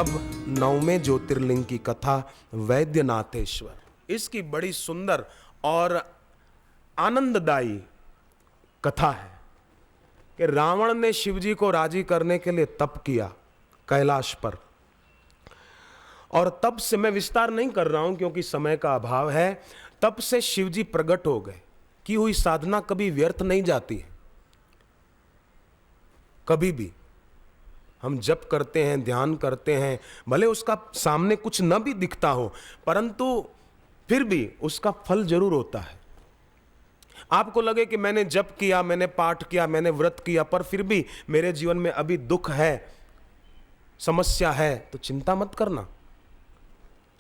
अब 9वें ज्योतिर्लिंग की कथा वैद्यनाथेश्वर। इसकी बड़ी सुंदर और आनंददायी कथा है कि रावण ने शिवजी को राजी करने के लिए तप किया कैलाश पर, और तब से मैं विस्तार नहीं कर रहा हूं क्योंकि समय का अभाव है। तब से शिवजी प्रकट हो गए। की हुई साधना कभी व्यर्थ नहीं जाती है। कभी भी हम जप करते हैं, ध्यान करते हैं, भले उसका सामने कुछ न भी दिखता हो, परंतु फिर भी उसका फल जरूर होता है। आपको लगे कि मैंने जप किया, मैंने पाठ किया, मैंने व्रत किया, पर फिर भी मेरे जीवन में अभी दुख है, समस्या है, तो चिंता मत करना।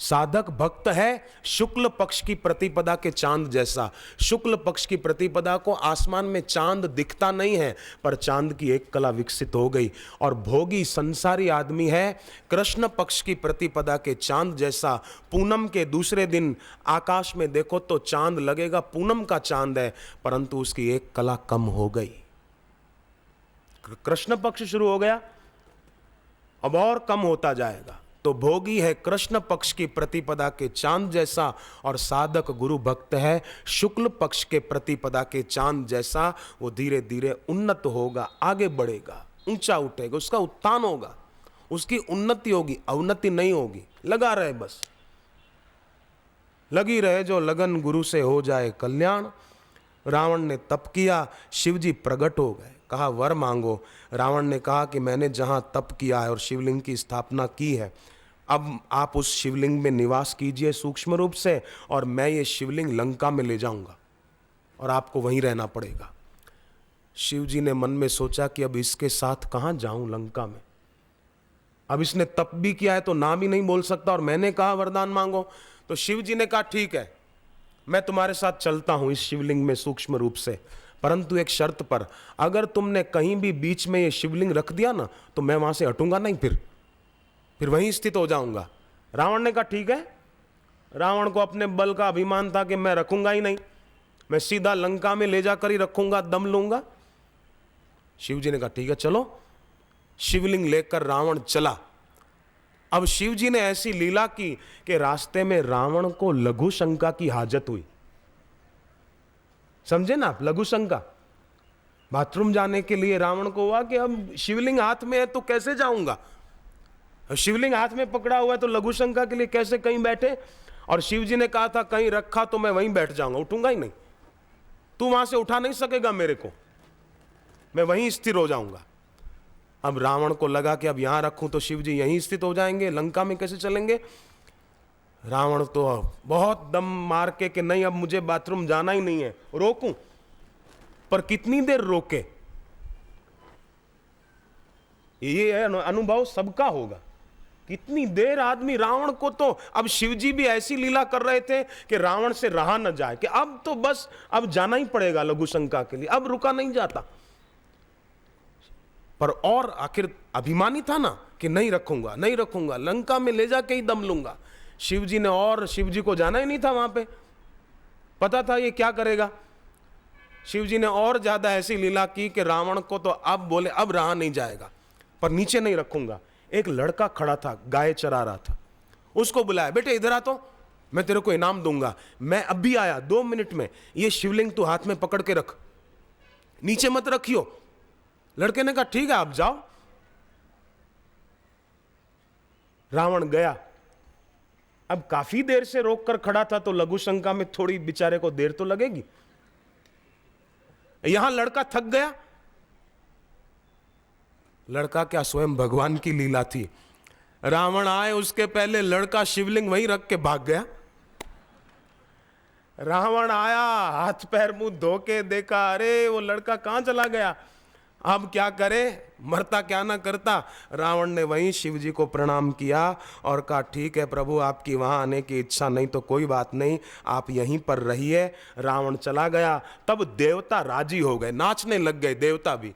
साधक भक्त है शुक्ल पक्ष की प्रतिपदा के चांद जैसा। शुक्ल पक्ष की प्रतिपदा को आसमान में चांद दिखता नहीं है, पर चांद की एक कला विकसित हो गई। और भोगी संसारी आदमी है कृष्ण पक्ष की प्रतिपदा के चांद जैसा। पूनम के दूसरे दिन आकाश में देखो तो चांद लगेगा पूनम का चांद है, परंतु उसकी एक कला कम हो गई। कृष्ण पक्ष शुरू हो गया, अब और कम होता जाएगा। तो भोगी है कृष्ण पक्ष की प्रतिपदा के चांद जैसा, और साधक गुरु भक्त है शुक्ल पक्ष के प्रतिपदा के चांद जैसा। वो धीरे धीरे उन्नत होगा, आगे बढ़ेगा, ऊंचा उठेगा, उसका उत्थान होगा, उसकी उन्नति होगी, अवनति नहीं होगी। लगा रहे, बस लगी रहे, जो लगन गुरु से हो जाए कल्याण। रावण ने तप किया, शिवजी प्रकट हो गए, कहा वर मांगो। रावण ने कहा कि मैंने जहां तप किया है और शिवलिंग की स्थापना की है, अब आप उस शिवलिंग में निवास कीजिए सूक्ष्म रूप से, और मैं ये शिवलिंग लंका में ले जाऊंगा और आपको वहीं रहना पड़ेगा। शिवजी ने मन में सोचा कि अब इसके साथ कहां जाऊं लंका में। अब इसने तप भी किया है तो नाम ही नहीं बोल सकता, और मैंने कहा वरदान मांगो। तो शिवजी ने कहा ठीक है, मैं तुम्हारे साथ चलता हूं इस शिवलिंग में सूक्ष्म रूप से, परंतु एक शर्त पर। अगर तुमने कहीं भी बीच में ये शिवलिंग रख दिया ना, तो मैं वहां से हटूंगा नहीं, फिर वहीं स्थित हो जाऊंगा। रावण ने कहा ठीक है। रावण को अपने बल का अभिमान था कि मैं रखूंगा ही नहीं, मैं सीधा लंका में ले जाकर ही रखूंगा, दम लूंगा। शिवजी ने कहा ठीक है चलो। शिवलिंग लेकर रावण चला। अब शिवजी ने ऐसी लीला की कि रास्ते में रावण को लघु शंका की हाजत हुई। समझे ना आप, लघु शंका। बाथरूम जाने के लिए रावण को हुआ कि अब शिवलिंग हाथ में है तो कैसे जाऊंगा। शिवलिंग हाथ में पकड़ा हुआ है तो लघु शंका के लिए कैसे कहीं बैठे। और शिवजी ने कहा था कहीं रखा तो मैं वहीं बैठ जाऊंगा, उठूंगा ही नहीं, तू वहां से उठा नहीं सकेगा मेरे को, मैं वहीं स्थिर हो जाऊंगा। अब रावण को लगा कि अब यहां रखूं तो शिवजी यहीं स्थित हो जाएंगे, लंका में कैसे चलेंगे। रावण तो बहुत दम मार के कि नहीं अब मुझे बाथरूम जाना ही नहीं है, रोकूं। पर कितनी देर रोके, ये अनुभव सबका होगा। कितनी देर आदमी, रावण को तो अब शिवजी भी ऐसी लीला कर रहे थे कि रावण से रहा न जाए, कि अब तो बस अब जाना ही पड़ेगा लघु शंका के लिए, अब रुका नहीं जाता। पर और आखिर अभिमानी था ना कि नहीं रखूंगा, नहीं रखूंगा, लंका में ले जाके ही दम लूंगा। शिवजी ने, और शिवजी को जाना ही नहीं था वहां पे, पता था ये क्या करेगा। शिवजी ने और ज्यादा ऐसी लीला की कि रावण को तो अब बोले अब रहा नहीं जाएगा, पर नीचे नहीं रखूंगा। एक लड़का खड़ा था, गाय चरा रहा था, उसको बुलाया, बेटे इधर आ तो मैं तेरे को इनाम दूंगा। मैं अभी आया, 2 मिनट में, ये शिवलिंग तू हाथ में पकड़ के रख, नीचे मत रखियो। लड़के ने कहा ठीक है आप जाओ। रावण गया। अब काफी देर से रोक कर खड़ा था तो लघु शंका में थोड़ी बेचारे को देर तो लगेगी। यहां लड़का थक गया। लड़का क्या, स्वयं भगवान की लीला थी। रावण आए उसके पहले लड़का शिवलिंग वहीं रख के भाग गया। रावण आया, हाथ पैर मुंह धो के देखा, अरे वो लड़का कहां चला गया। अब क्या करे, मरता क्या ना करता। रावण ने वहीं शिवजी को प्रणाम किया और कहा ठीक है प्रभु, आपकी वहां आने की इच्छा नहीं तो कोई बात नहीं, आप यहीं पर रहिए। रावण चला गया। तब देवता राजी हो गए, नाचने लग गए देवता भी।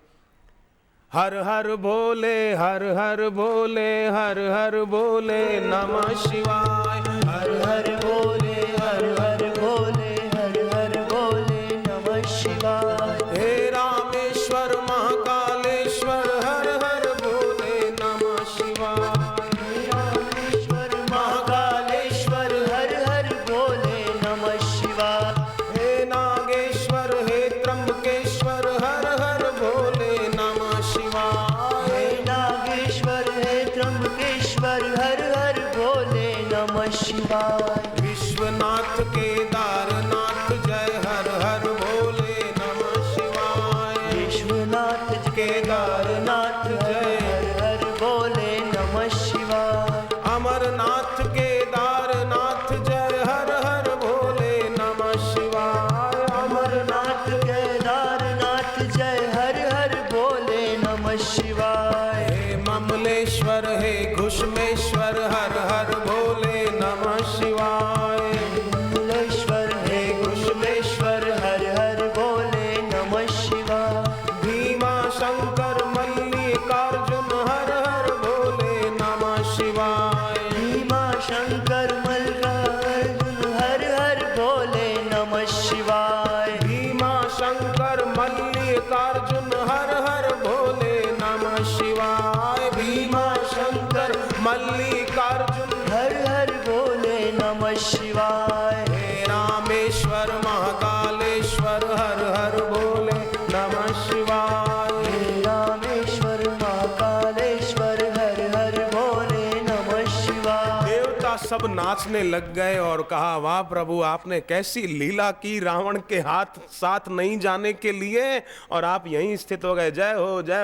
हर हर भोले, हर हर भोले, हर हर भोले नमः शिवाय। हर हर भोले, हर हर भोले, हर हर भोले नमः शिवाय। हे रामेश्वर महाकालेश्वर, हर हर भोले नमः शिवाय। घुश्मेश्वर हे घुश्मेश्वर हर हर भोले नमः शिवाय। घुश्मेश्वर हे घुश्मेश्वर हर हर भोले नमः शिवाय। भीमा शंकर मल्लिकार्जुन हर हर भोले नमः शिवाय। भीमा शंकर मल्लिकार्जुन हर हर भोले नमः शिवाय। भीमा शंकर मल्लिकार्जुन हर हर भोले नमः शिवाय। भीमा शंकर मल्लिकार्जुन हर हर भोले नमः शिवाय। हे रामेश्वर महाकालेश्वर हर हर भोले नमः शिवाय। हे रामेश्वर महाकालेश्वर हर हर भोले नमः शिवाय। देवता सब नाचने लग गए और कहा, वाह प्रभु, आपने कैसी लीला की, रावण के हाथ साथ नहीं जाने के लिए और आप यहीं स्थित हो गए। जय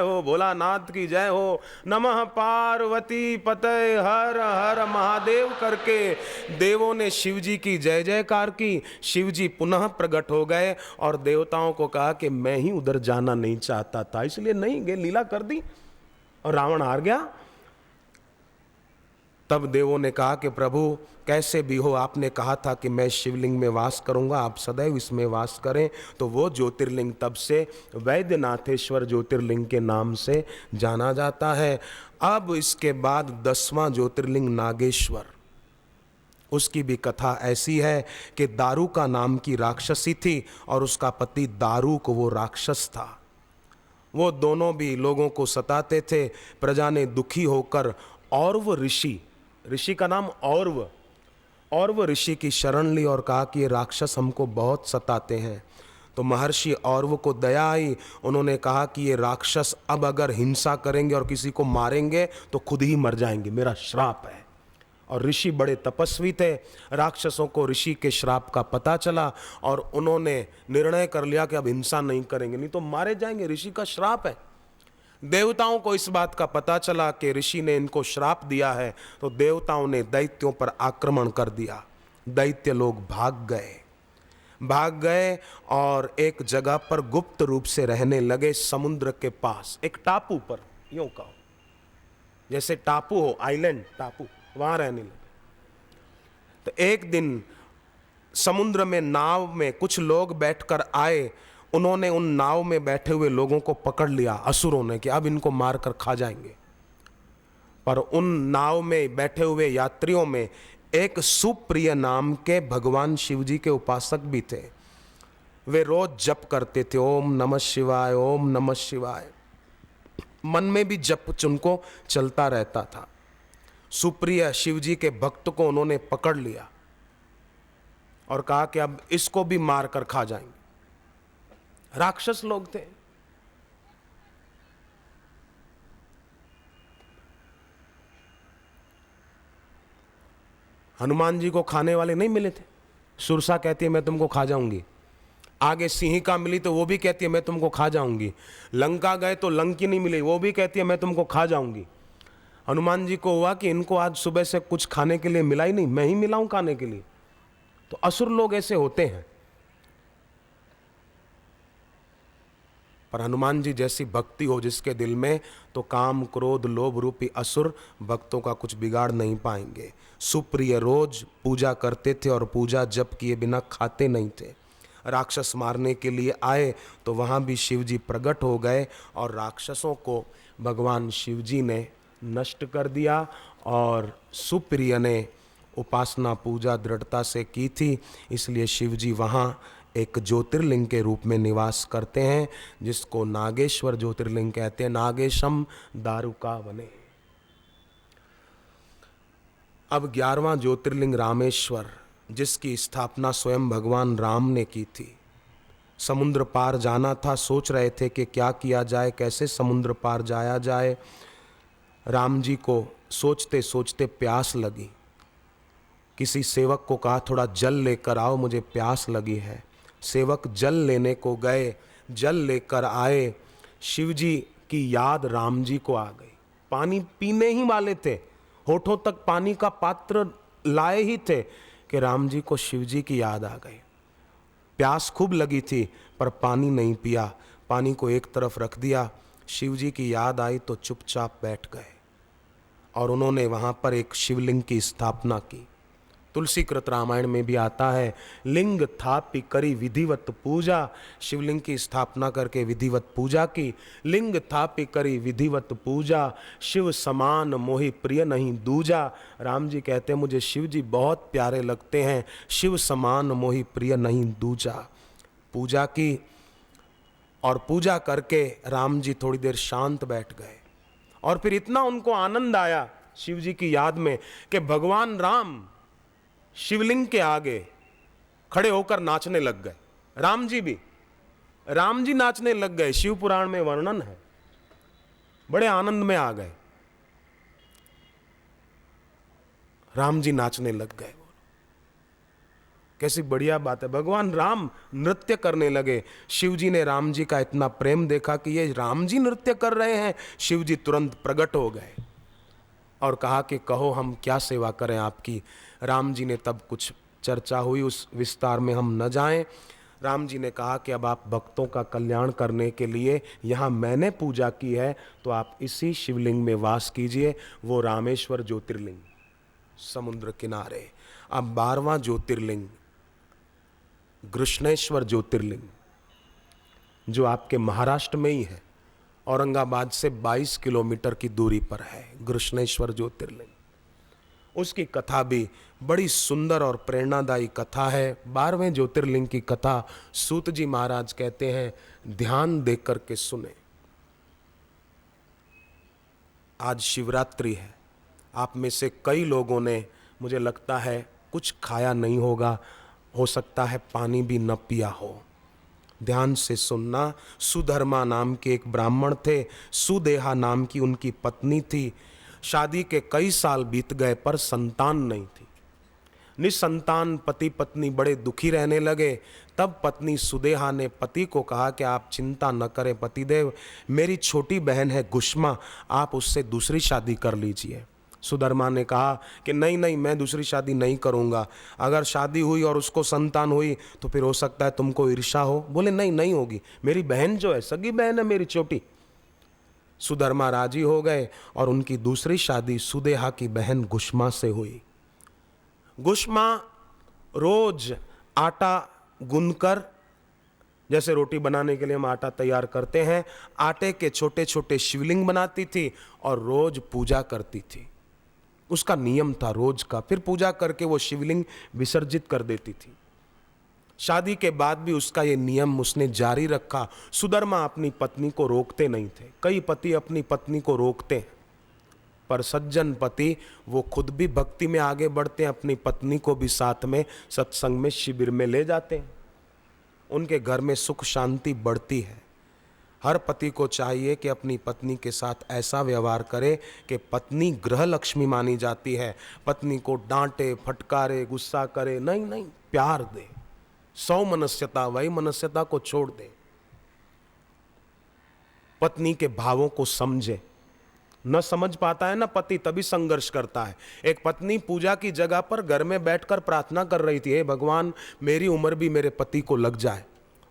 हो भोलानाथ की जय हो। नमः पार्वती पतये हर हर महादेव करके देवों ने शिव जी की जय जयकार की। शिव जी पुनः प्रकट हो गए और देवताओं को कहा कि मैं ही उधर जाना नहीं चाहता था, इसलिए नहीं गए, लीला कर दी और रावण हार गया। तब देवों ने कहा कि प्रभु कैसे भी हो, आपने कहा था कि मैं शिवलिंग में वास करूंगा, आप सदैव इसमें वास करें। तो वो ज्योतिर्लिंग तब से वैद्यनाथेश्वर ज्योतिर्लिंग के नाम से जाना जाता है। अब इसके बाद 10वां ज्योतिर्लिंग नागेश्वर, उसकी भी कथा ऐसी है कि दारुका नाम की राक्षसी थी और उसका पति दारुक वो राक्षस था। वो दोनों भी लोगों को सताते थे। प्रजा ने दुखी होकर औरव ऋषि का नाम औरव ऋषि की शरण ली और कहा कि ये राक्षस हमको बहुत सताते हैं। तो महर्षि औरव को दया आई। उन्होंने कहा कि ये राक्षस अब अगर हिंसा करेंगे और किसी को मारेंगे तो खुद ही मर जाएंगे, मेरा श्राप है। और ऋषि बड़े तपस्वी थे। राक्षसों को ऋषि के श्राप का पता चला और उन्होंने निर्णय कर लिया कि अब हिंसा नहीं करेंगे, नहीं तो मारे जाएंगे, ऋषि का श्राप है। देवताओं को इस बात का पता चला कि ऋषि ने इनको श्राप दिया है, तो देवताओं ने दैत्यों पर आक्रमण कर दिया। दैत्य लोग भाग गए और एक जगह पर गुप्त रूप से रहने लगे, समुद्र के पास एक टापू पर, यूं कहो जैसे टापू हो, आइलैंड टापू, वहां रहने लगे। तो एक दिन समुद्र में नाव में कुछ लोग बैठकर आए। उन्होंने उन नाव में बैठे हुए लोगों को पकड़ लिया असुरों ने कि अब इनको मारकर खा जाएंगे। पर उन नाव में बैठे हुए यात्रियों में एक सुप्रिय नाम के भगवान शिव जी के उपासक भी थे। वे रोज जप करते थे, ओम नमः शिवाय, ओम नमः शिवाय। मन में भी जप उनको चलता रहता था। सुप्रिय शिव जी के भक्त को उन्होंने पकड़ लिया और कहा कि अब इसको भी मार कर खा जाएंगे। राक्षस लोग थे। हनुमान जी को खाने वाले नहीं मिले थे। सुरसा कहती है मैं तुमको खा जाऊंगी। आगे सिंहिका मिली तो वो भी कहती है मैं तुमको खा जाऊंगी। लंका गए तो लंकी नहीं मिली, वो भी कहती है मैं तुमको खा जाऊंगी। हनुमान जी को हुआ कि इनको आज सुबह से कुछ खाने के लिए मिला ही नहीं, मैं ही मिलाऊं खाने के लिए। तो असुर लोग ऐसे होते हैं। पर हनुमान जी जैसी भक्ति हो जिसके दिल में, तो काम क्रोध लोभ रूपी असुर भक्तों का कुछ बिगाड़ नहीं पाएंगे। सुप्रिय रोज पूजा करते थे और पूजा जप किए बिना खाते नहीं थे। राक्षस मारने के लिए आए तो वहाँ भी शिव जी प्रकट हो गए और राक्षसों को भगवान शिव जी ने नष्ट कर दिया। और सुप्रिय ने उपासना पूजा दृढ़ता से की थी, इसलिए शिव जी वहाँ एक ज्योतिर्लिंग के रूप में निवास करते हैं, जिसको नागेश्वर ज्योतिर्लिंग कहते हैं। नागेशम दारुका वने। अब 11वां ज्योतिर्लिंग रामेश्वर, जिसकी स्थापना स्वयं भगवान राम ने की थी। समुद्र पार जाना था, सोच रहे थे कि क्या किया जाए, कैसे समुद्र पार जाया जाए। राम जी को सोचते सोचते प्यास लगी। किसी सेवक को कहा थोड़ा जल लेकर आओ, मुझे प्यास लगी है। सेवक जल लेने को गए, जल लेकर आए। शिव जी की याद राम जी को आ गई। पानी पीने ही वाले थे, होठों तक पानी का पात्र लाए ही थे कि राम जी को शिव जी की याद आ गई। प्यास खूब लगी थी पर पानी नहीं पिया, पानी को एक तरफ रख दिया। शिव जी की याद आई तो चुपचाप बैठ गए। और उन्होंने वहाँ पर एक शिवलिंग की स्थापना की। तुलसीकृत रामायण में भी आता है, लिंग थापि करी विधिवत पूजा, शिवलिंग की स्थापना करके विधिवत पूजा की। लिंग थापि करी विधिवत पूजा, शिव समान मोहि प्रिय नहीं दूजा। राम जी कहते हैं मुझे शिव जी बहुत प्यारे लगते हैं, शिव समान मोहि प्रिय नहीं दूजा। पूजा की और पूजा करके राम जी थोड़ी देर शांत बैठ गए और फिर इतना उनको आनंद आया शिव जी की याद में कि भगवान राम शिवलिंग के आगे खड़े होकर नाचने लग गए। राम जी नाचने लग गए। शिव पुराण में वर्णन है, बड़े आनंद में आ गए, राम जी नाचने लग गए। कैसी बढ़िया बात है, भगवान राम नृत्य करने लगे। शिव जी ने राम जी का इतना प्रेम देखा कि ये राम जी नृत्य कर रहे हैं। शिव जी तुरंत प्रकट हो गए और कहा कि कहो हम क्या सेवा करें आपकी। राम जी ने तब कुछ चर्चा हुई, उस विस्तार में हम न जाएं। राम जी ने कहा कि अब आप भक्तों का कल्याण करने के लिए यहाँ मैंने पूजा की है तो आप इसी शिवलिंग में वास कीजिए। वो रामेश्वर ज्योतिर्लिंग समुद्र किनारे। अब 12वां ज्योतिर्लिंग कृष्णेश्वर ज्योतिर्लिंग जो आपके महाराष्ट्र में ही है, औरंगाबाद से 22 किलोमीटर की दूरी पर है कृष्णेश्वर ज्योतिर्लिंग। उसकी कथा भी बड़ी सुंदर और प्रेरणादायी कथा है। 12वें ज्योतिर्लिंग की कथा सूत जी महाराज कहते हैं, ध्यान देकर करके सुने। आज शिवरात्रि है, आप में से कई लोगों ने मुझे लगता है कुछ खाया नहीं होगा, हो सकता है पानी भी न पिया हो। ध्यान से सुनना। सुधर्मा नाम के एक ब्राह्मण थे, सुदेहा नाम की उनकी पत्नी थी। शादी के कई साल बीत गए पर संतान नहीं थी। निसंतान पति पत्नी बड़े दुखी रहने लगे। तब पत्नी सुदेहा ने पति को कहा कि आप चिंता न करें पतिदेव, मेरी छोटी बहन है गुष्मा, आप उससे दूसरी शादी कर लीजिए। सुधर्मा ने कहा कि नहीं नहीं, मैं दूसरी शादी नहीं करूंगा। अगर शादी हुई और उसको संतान हुई तो फिर हो सकता है तुमको ईर्ष्या हो। बोले नहीं नहीं होगी, मेरी बहन जो है सगी बहन है मेरी छोटी। सुधर्मा राजी हो गए और उनकी दूसरी शादी सुदेहा की बहन गुष्मा से हुई। गुष्मा रोज आटा गूंथकर, जैसे रोटी बनाने के लिए हम आटा तैयार करते हैं, आटे के छोटे छोटे शिवलिंग बनाती थी और रोज पूजा करती थी। उसका नियम था रोज का। फिर पूजा करके वो शिवलिंग विसर्जित कर देती थी। शादी के बाद भी उसका ये नियम उसने जारी रखा। सुधर्मा अपनी पत्नी को रोकते नहीं थे। कई पति अपनी पत्नी को रोकते हैं, पर सज्जन पति वो खुद भी भक्ति में आगे बढ़ते हैं, अपनी पत्नी को भी साथ में सत्संग में शिविर में ले जाते हैं। उनके घर में सुख शांति बढ़ती है। हर पति को चाहिए कि अपनी पत्नी के साथ ऐसा व्यवहार करे कि पत्नी गृह लक्ष्मी मानी जाती है। पत्नी को डांटे, फटकारे, गुस्सा करे नहीं, नहीं, प्यार दे। सौमनस्यता, वही मनस्यता को छोड़ दे। पत्नी के भावों को समझे। न समझ पाता है ना पति, तभी संघर्ष करता है। एक पत्नी पूजा की जगह पर घर में बैठकर प्रार्थना कर रही थी, हे भगवान मेरी उम्र भी मेरे पति को लग जाए।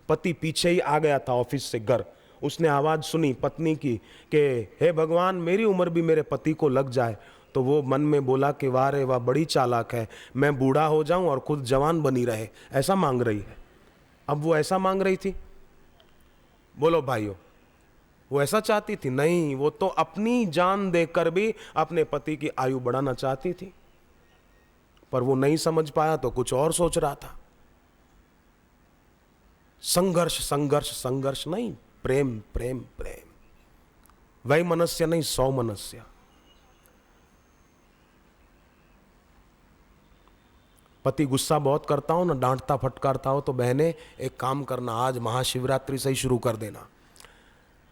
पति पीछे ही आ गया था ऑफिस से घर। उसने आवाज सुनी पत्नी की कि हे भगवान मेरी उम्र भी मेरे पति को लग जाए। तो वो मन में बोला कि वाह रे वाह, बड़ी चालाक है, मैं बूढ़ा हो जाऊं और खुद जवान बनी रहे, ऐसा मांग रही है। अब वो ऐसा मांग रही थी, बोलो भाइयों, वो ऐसा चाहती थी? नहीं, वो तो अपनी जान देकर भी अपने पति की आयु बढ़ाना चाहती थी। पर वो नहीं समझ पाया तो कुछ और सोच रहा था। संघर्ष संघर्ष संघर्ष नहीं, प्रेम प्रेम प्रेम। वही मनस्य नहीं, सौ मनस्य। पति गुस्सा बहुत करता हो ना, डांटता फटकारता हो, तो बहने एक काम करना, आज महाशिवरात्रि से ही शुरू कर देना।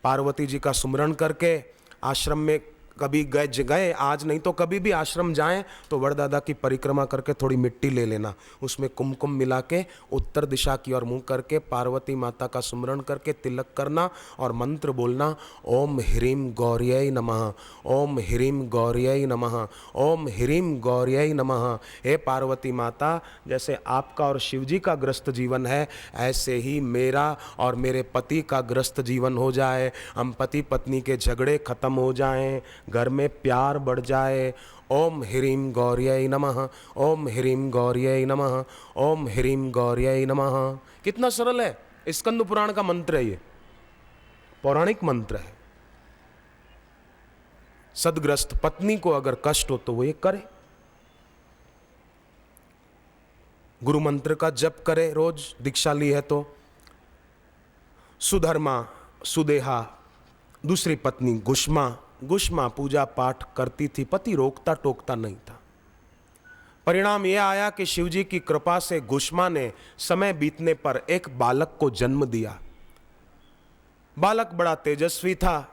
पार्वती जी का सुमरण करके आश्रम में कभी गए, आज नहीं तो कभी भी आश्रम जाएं तो वड़दादा की परिक्रमा करके थोड़ी मिट्टी ले लेना, उसमें कुमकुम मिला के उत्तर दिशा की ओर मुंह करके पार्वती माता का सुमरण करके तिलक करना और मंत्र बोलना, ओम ह्रीम गौर्यै नमः, ओम ह्रीम गौर्यै नमः, ओम ह्रीम गौर्यै नमः। हे पार्वती माता, जैसे आपका और शिवजी का ग्रस्त जीवन है, ऐसे ही मेरा और मेरे पति का ग्रस्त जीवन हो जाए। हम पति पत्नी के झगड़े खत्म हो जाएं, घर में प्यार बढ़ जाए। ओम ह्रीं गौर्यै नमः, ओम ह्रीं गौर्यै नमः, ओम ह्रीं गौर्यै नमः। कितना सरल है, स्कंद पुराण का मंत्र है, ये पौराणिक मंत्र है। सदग्रस्त पत्नी को अगर कष्ट हो तो वो ये करे। गुरु मंत्र का जप करे, रोज दीक्षा ली है तो। सुधर्मा सुदेहा, दूसरी पत्नी गुष्मा पूजा पाठ करती थी, पति रोकता टोकता नहीं था। परिणाम यह आया कि शिवजी की कृपा से गुष्मा ने समय बीतने पर एक बालक को जन्म दिया। बालक बड़ा तेजस्वी था,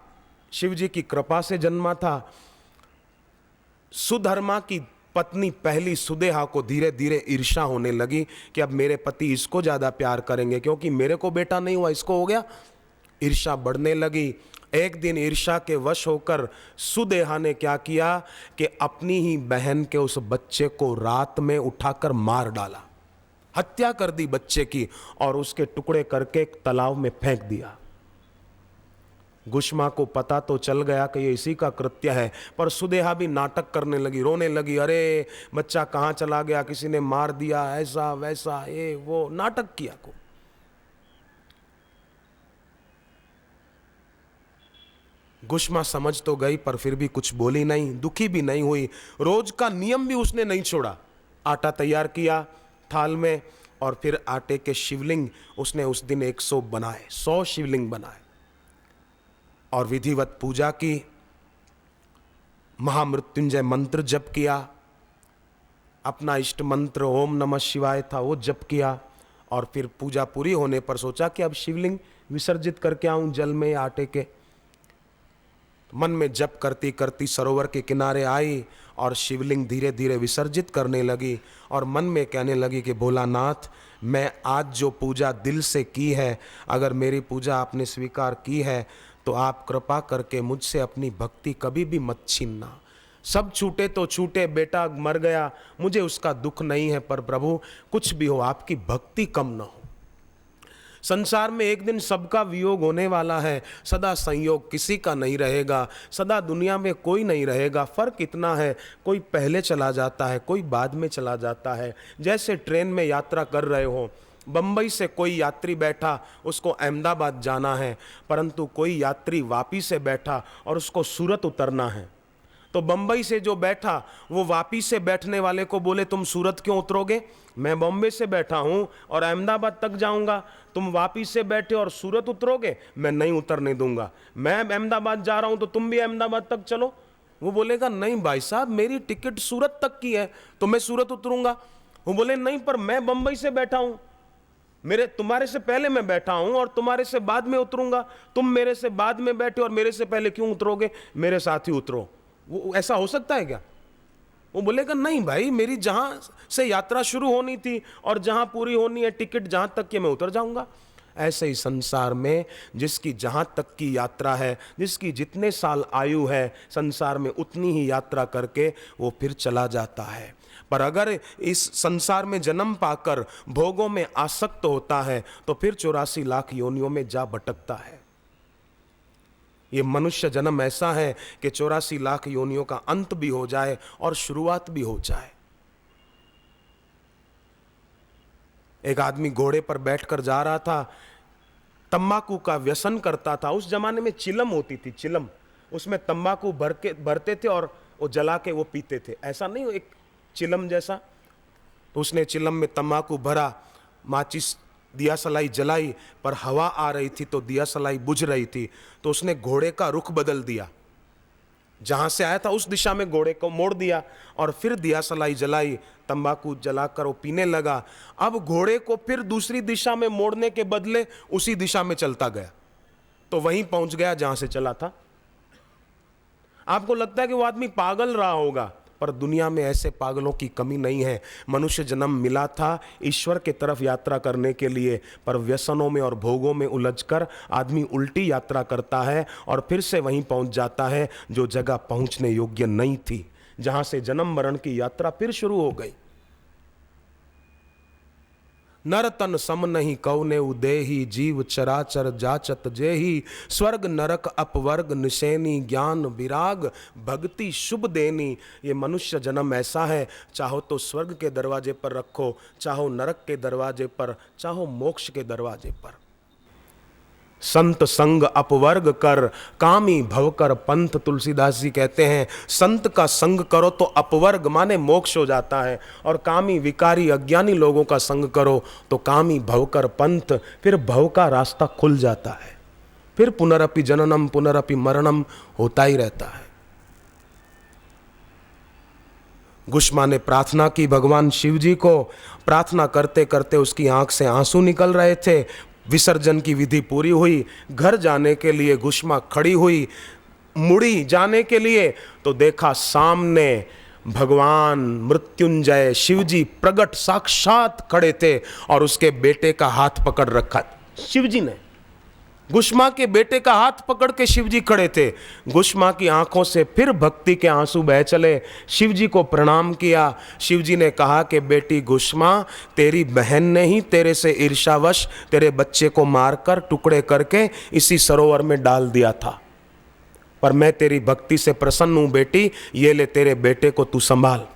शिवजी की कृपा से जन्मा था। सुधर्मा की पत्नी पहली सुदेहा को धीरे धीरे ईर्ष्या होने लगी कि अब मेरे पति इसको ज्यादा प्यार करेंगे, क्योंकि मेरे को बेटा नहीं हुआ, इसको हो गया। ईर्ष्या बढ़ने लगी। एक दिन ईर्ष्या के वश होकर सुदेहा ने क्या किया कि अपनी ही बहन के उस बच्चे को रात में उठाकर मार डाला, हत्या कर दी बच्चे की, और उसके टुकड़े करके एक तालाब में फेंक दिया। गुष्मा को पता तो चल गया कि ये इसी का कृत्य है, पर सुदेहा भी नाटक करने लगी, रोने लगी, अरे बच्चा कहाँ चला गया, किसी ने मार दिया, ऐसा वैसा, ये वो नाटक किया को। गुष्मा समझ तो गई पर फिर भी कुछ बोली नहीं, दुखी भी नहीं हुई। रोज का नियम भी उसने नहीं छोड़ा। आटा तैयार किया थाल में, और फिर आटे के शिवलिंग उसने उस दिन 100 बनाए, 100 शिवलिंग बनाए, और विधिवत पूजा की। महामृत्युंजय मंत्र जप किया, अपना इष्ट मंत्र ओम नमः शिवाय था वो जप किया, और फिर पूजा पूरी होने पर सोचा कि अब शिवलिंग विसर्जित करके आऊं जल में आटे के। मन में जप करती करती सरोवर के किनारे आई और शिवलिंग धीरे धीरे विसर्जित करने लगी, और मन में कहने लगी कि भोलानाथ, मैं आज जो पूजा दिल से की है, अगर मेरी पूजा आपने स्वीकार की है तो आप कृपा करके मुझसे अपनी भक्ति कभी भी मत छीनना। सब छूटे तो छूटे, बेटा मर गया, मुझे उसका दुख नहीं है, पर प्रभु कुछ भी हो आपकी भक्ति कम न हो। संसार में एक दिन सबका वियोग होने वाला है, सदा संयोग किसी का नहीं रहेगा, सदा दुनिया में कोई नहीं रहेगा। फर्क इतना है, कोई पहले चला जाता है, कोई बाद में चला जाता है। जैसे ट्रेन में यात्रा कर रहे हो, बम्बई से कोई यात्री बैठा, उसको अहमदाबाद जाना है, परंतु कोई यात्री वापी से बैठा और उसको सूरत उतरना है। तो बम्बई से जो बैठा वो वापी से बैठने वाले को बोले, तुम सूरत क्यों उतरोगे, मैं बॉम्बे से बैठा हूँ और अहमदाबाद तक जाऊँगा, तुम वापी से बैठे और सूरत उतरोगे, मैं नहीं उतरने दूंगा। मैं अहमदाबाद जा रहा हूँ तो तुम भी अहमदाबाद तक चलो। वो बोलेगा नहीं भाई साहब, मेरी टिकट सूरत तक की है तो मैं सूरत उतरूंगा। वो बोले नहीं, पर मैं बम्बई से बैठा हूँ, तुम्हारे से पहले मैं बैठा हूं और तुम्हारे से बाद में उतरूंगा, तुम मेरे से बाद में बैठे और मेरे से पहले क्यों उतरोगे, मेरे साथ ही उतरो। वो ऐसा हो सकता है क्या? वो बोलेगा नहीं भाई, मेरी जहां से यात्रा शुरू होनी थी और जहां पूरी होनी है टिकट जहां तक के मैं उतर जाऊंगा। ऐसे ही संसार में जिसकी जहां तक की यात्रा है, जिसकी जितने साल आयु है, संसार में उतनी ही यात्रा करके वो फिर चला जाता है। पर अगर इस संसार में जन्म पाकर भोगों में आसक्त होता है तो फिर 84 लाख योनियों में जा भटकता है। ये मनुष्य जन्म ऐसा है कि 84 लाख योनियों का अंत भी हो जाए और शुरुआत भी हो जाए। एक आदमी घोड़े पर बैठकर जा रहा था, तंबाकू का व्यसन करता था। उस जमाने में चिलम होती थी, चिलम, उसमें तंबाकू भरते थे और वो जला के वो पीते थे। ऐसा नहीं, एक चिलम जैसा। तो उसने चिलम में तंबाकू भरा, माचिस दिया सलाई जलाई, पर हवा आ रही थी तो दिया सलाई बुझ रही थी। तो उसने घोड़े का रुख बदल दिया, जहां से आया था उस दिशा में घोड़े को मोड़ दिया और फिर दिया सलाई जलाई, तंबाकू जलाकर वो पीने लगा। अब घोड़े को फिर दूसरी दिशा में मोड़ने के बदले उसी दिशा में चलता गया, तो वहीं पहुंच गया जहां से चला था। आपको लगता है कि वो आदमी पागल रहा होगा, पर दुनिया में ऐसे पागलों की कमी नहीं है। मनुष्य जन्म मिला था ईश्वर के तरफ यात्रा करने के लिए, पर व्यसनों में और भोगों में उलझकर आदमी उल्टी यात्रा करता है और फिर से वहीं पहुंच जाता है जो जगह पहुंचने योग्य नहीं थी, जहां से जन्म मरण की यात्रा फिर शुरू हो गई। नर तन सम नहीं कौने उदेही, जीव चराचर जाचत जेही, स्वर्ग नरक अपवर्ग निशेनी, ज्ञान विराग भक्ति शुभ देनी। ये मनुष्य जन्म ऐसा है, चाहो तो स्वर्ग के दरवाजे पर रखो, चाहो नरक के दरवाजे पर, चाहो मोक्ष के दरवाजे पर। संत संग अपवर्ग कर, कामी भवकर पंथ। तुलसीदास जी कहते हैं संत का संग करो तो अपवर्ग माने मोक्ष हो जाता है, और कामी विकारी अज्ञानी लोगों का संग करो तो कामी भवकर पंथ, फिर भव का रास्ता खुल जाता है, फिर पुनरपि जननम पुनरपि मरणम होता ही रहता है। गुष्मा ने प्रार्थना की भगवान शिव जी को। प्रार्थना करते करते उसकी आंख से आंसू निकल रहे थे। विसर्जन की विधि पूरी हुई, घर जाने के लिए गुष्मा खड़ी हुई, मुड़ी जाने के लिए, तो देखा सामने भगवान मृत्युंजय शिवजी प्रकट साक्षात खड़े थे और उसके बेटे का हाथ पकड़ रखा। शिवजी ने गुष्मा के बेटे का हाथ पकड़ के शिवजी खड़े थे। गुष्मा की आंखों से फिर भक्ति के आंसू बह चले। शिवजी को प्रणाम किया। शिवजी ने कहा कि बेटी गुष्मा, तेरी बहन ने ही तेरे से ईर्ष्यावश तेरे बच्चे को मारकर टुकड़े करके इसी सरोवर में डाल दिया था, पर मैं तेरी भक्ति से प्रसन्न हूं बेटी, ये ले तेरे बेटे को तू संभाल।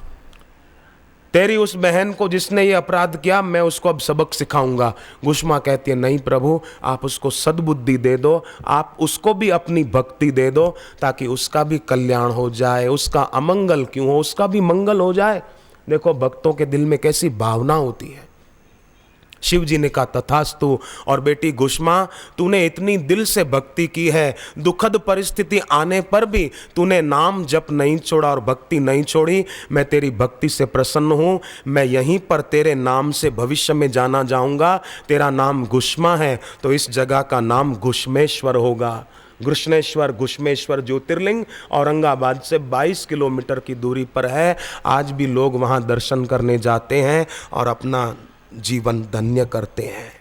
तेरी उस बहन को जिसने ये अपराध किया, मैं उसको अब सबक सिखाऊंगा। गुष्मा कहती है नहीं प्रभु, आप उसको सद्बुद्धि दे दो, आप उसको भी अपनी भक्ति दे दो, ताकि उसका भी कल्याण हो जाए, उसका अमंगल क्यों हो, उसका भी मंगल हो जाए। देखो भक्तों के दिल में कैसी भावना होती है। शिव जी ने कहा तथास्तु। और बेटी गुष्मा, तूने इतनी दिल से भक्ति की है, दुखद परिस्थिति आने पर भी तूने नाम जप नहीं छोड़ा और भक्ति नहीं छोड़ी। मैं तेरी भक्ति से प्रसन्न हूँ। मैं यहीं पर तेरे नाम से भविष्य में जाना जाऊँगा। तेरा नाम गुष्मा है तो इस जगह का नाम गुष्मेश्वर होगा। गुष्मेश्वर गुष्मेश्वर ज्योतिर्लिंग औरंगाबाद से 22 किलोमीटर की दूरी पर है। आज भी लोग वहाँ दर्शन करने जाते हैं और अपना जीवन धन्य करते हैं।